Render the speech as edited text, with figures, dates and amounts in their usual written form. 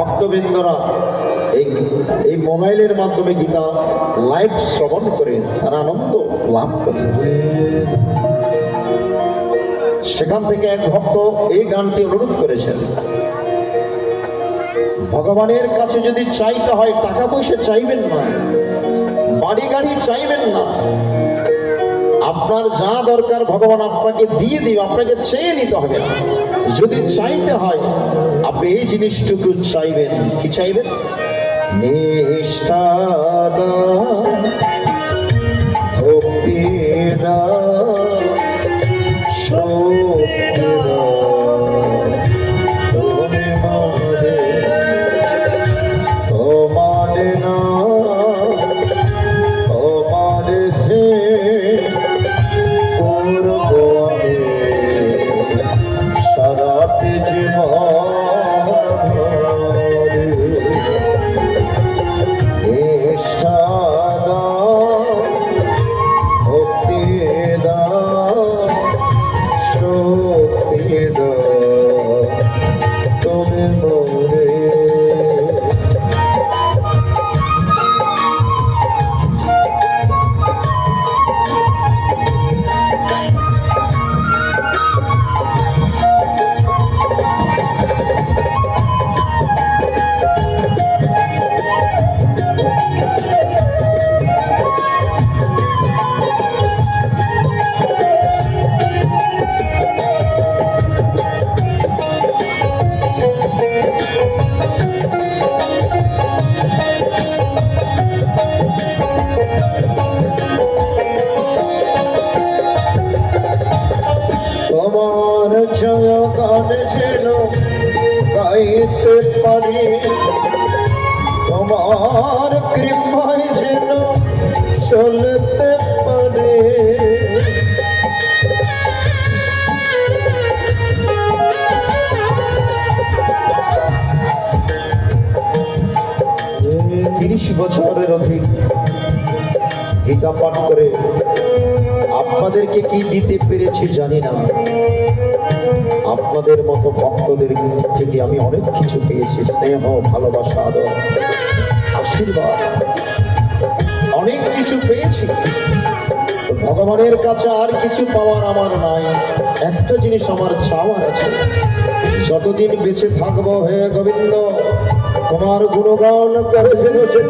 ভক্তবৃন্দরা এই মোবাইলের মাধ্যমে গীতা লাইভ শ্রবণ করে তারা আনন্দ লাভ করে। সেখান থেকে এক ভক্ত এই গানটি অনুরোধ করেছেন, ভগবানের কাছে যদি চাইতে হয় টাকা পয়সা চাইবেন না, বাড়ি গাড়ি চাইবেন না, আপনার যা দরকার ভগবান আপনাকে দিয়ে দিবে, আপনাকে চেয়ে নিতে হবে না। যদি চাইতে হয় আপনি এই জিনিসটুকু চাইবেন। কি চাইবেন? নিষ্ঠা দাও, ভক্তি দাও, শক্তি দাও, তুমি মরে তোমার না তোমার ধে করবো আমি সারাটি জীবন ধরে। নিষ্ঠা দাও, ভক্তি দাও, শক্তি দাও, তুমি মোরে। তোমার জয় গান যেন গাইতে পারি, তোমার কৃপায় যেন চলতে পারে। তিরিশ বছরের অধিক গীতা পাঠ করে আপনাদেরকে কি দিতে পেরেছি জানি না। আপনাদের মতো ভক্তদের থেকে আমি অনেক কিছু পেয়েছি, স্নেহ, ভালোবাসা, আদর, আশীর্বাদ, অনেক কিছু পেয়েছি। তো ভগবানের কাছে আর কিছু পাওয়ার আমার নাই, একটা জিনিস আমার চাওয়ার আছে। যতদিন বেঁচে থাকবো হে গোবিন্দ, তোমার গুণগান করে যেন